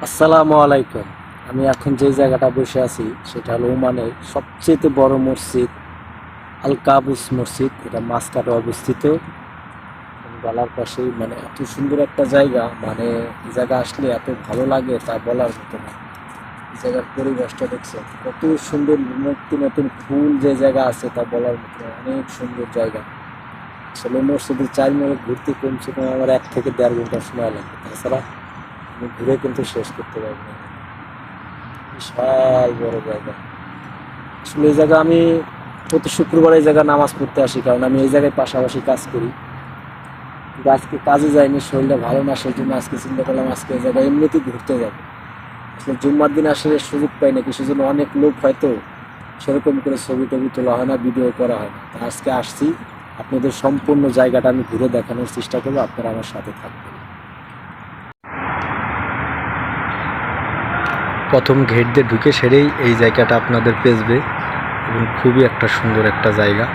আসসালামু আলাইকুম। আমি এখন যে জায়গাটা বসে আছি সেটা হলো ওমানের সবচেয়ে বড় মসজিদ আল কাবুস মসজিদ। এটা মাসকাটে অবস্থিত। গলার পাশেই মানে এত সুন্দর একটা জায়গা, মানে এই জায়গা আসলে এত ভালো লাগে তা বলার মতো না। এই জায়গার পরিবেশটা দেখছেন কত সুন্দর, নতুন নতুন ফুল যে জায়গা আছে তা বলার মতো না। অনেক সুন্দর জায়গা। আসলে মসজিদের চারমোড়ে ঘুরতে কমসে কম আমার 1 থেকে দেড় ঘন্টা সময় লাগে, তাছাড়া আমি ঘুরে কিন্তু শেষ করতে পারবো না। বিশাল বড় জায়গা। আসলে এই জায়গা আমি প্রতি শুক্রবার এই জায়গায় নামাজ পড়তে আসি, কারণ আমি এই জায়গায় পাশাপাশি কাজ করি। কিন্তু আজকে কাজে যাইনি, শরীরটা ভালো না, সেই জন্য আজকে চিন্তা করলাম আজকে এই জায়গায় এমনিতেই ঘুরতে যাবো। আসলে জুম্মার দিন আসলে সুযোগ পাই না, কিছু জন্য অনেক লোক হয়তো সেরকম করে ছবি টবি তোলা হয় না, ভিডিও করা হয় না। তা আজকে আসছি, আপনাদের সম্পূর্ণ জায়গাটা আমি ঘুরে দেখানোর চেষ্টা করবো, আপনারা আমার সাথে থাকবেন। প্রথম গেট দিয়ে ঢুকে সেরেই এই জায়গাটা আপনাদের পেছবে, এবং খুবই একটা সুন্দর একটা জায়গা।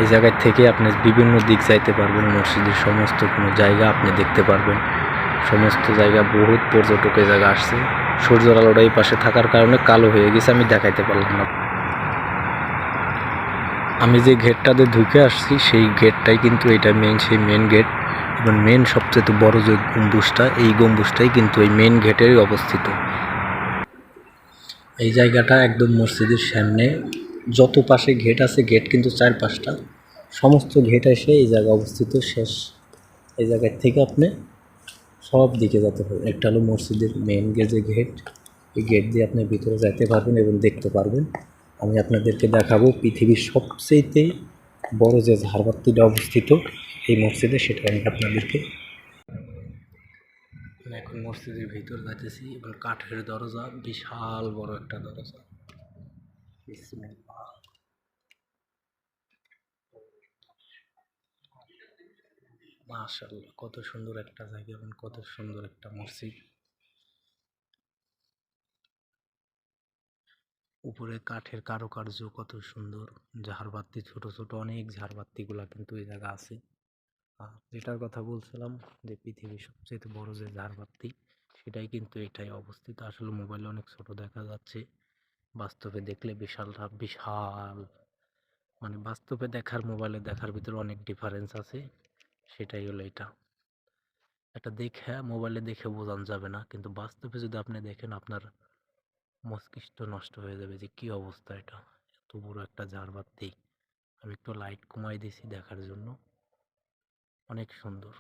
এই জায়গায় থেকে আপনি বিভিন্ন দিক যাইতে পারবেন, মসজিদের সমস্ত কোনো জায়গা আপনি দেখতে পারবেন। সমস্ত জায়গা বহুত পর্যটক এই জায়গা আসছে। সূর্যের আলোটা এই পাশে থাকার কারণে কালো হয়ে গেছে, আমি দেখাইতে পারলাম না। আমি যে গেটটাতে ঢুকে আসছি সেই গেটটাই কিন্তু এটা মেন, সেই মেন গেট। এবং মেন সবচেয়ে বড় যে গম্বুজটা, এই গম্বুজটাই কিন্তু এই মেন গেটেরই অবস্থিত। এই জায়গাটা একদম মসজিদের সামনে। যত পাশে গেট আছে, গেট কিন্তু 4-5টা, সমস্ত গেট এসে এই জায়গা অবস্থিত শেষ। এই জায়গার থেকে আপনি সব দিকে যেতে পারবেন। একটা হলো মসজিদের মেন যে গেট, এই গেট দিয়ে আপনি ভিতরে যেতে পারবেন এবং দেখতে পারবেন। আমি আপনাদেরকে দেখাবো পৃথিবীর সবচেয়ে বড় যে ঝাড়বাতিটা অবস্থিত এই মসজিদে, সেটা আমি আপনাদেরকে এখন মসজিদের ভিতর যাইতেছি। এবং কাঠের দরজা, বিশাল বড় একটা দরজা। বিসমিল্লাহ। মাশাআল্লাহ, কত সুন্দর একটা জায়গা এবং কত সুন্দর একটা মসজিদ। উপরে কাঠের কারুকার্য কত সুন্দর। ঝাড়বাতি, ছোট ছোট অনেক ঝাড়বাতিগুলা কিন্তু এই জায়গা আছে। যেটার কথা বলছিলাম, যে পৃথিবীর সবচেয়ে বড় যে ঝাড়বাতি, সেটাই কিন্তু এটাই অবস্থিত। আসলে মোবাইলে অনেক ছোট দেখা যাচ্ছে, বাস্তবে দেখলে বিশালটা বিশাল। মানে বাস্তবে দেখার মোবাইলে দেখার ভিতরে অনেক ডিফারেন্স আছে। সেটাই হলো এটা। এটা দেখে মোবাইলে দেখে বোঝানো যাবে না, কিন্তু বাস্তবে যদি আপনি দেখেন আপনার মস্তিষ্ক নষ্ট হয়ে যাবে যে কি অবস্থা এটা। এত বড় একটা ঝাড়বাতি। আমি একটু লাইট কমাই দিয়েছি দেখার জন্য। অনেক সুন্দর।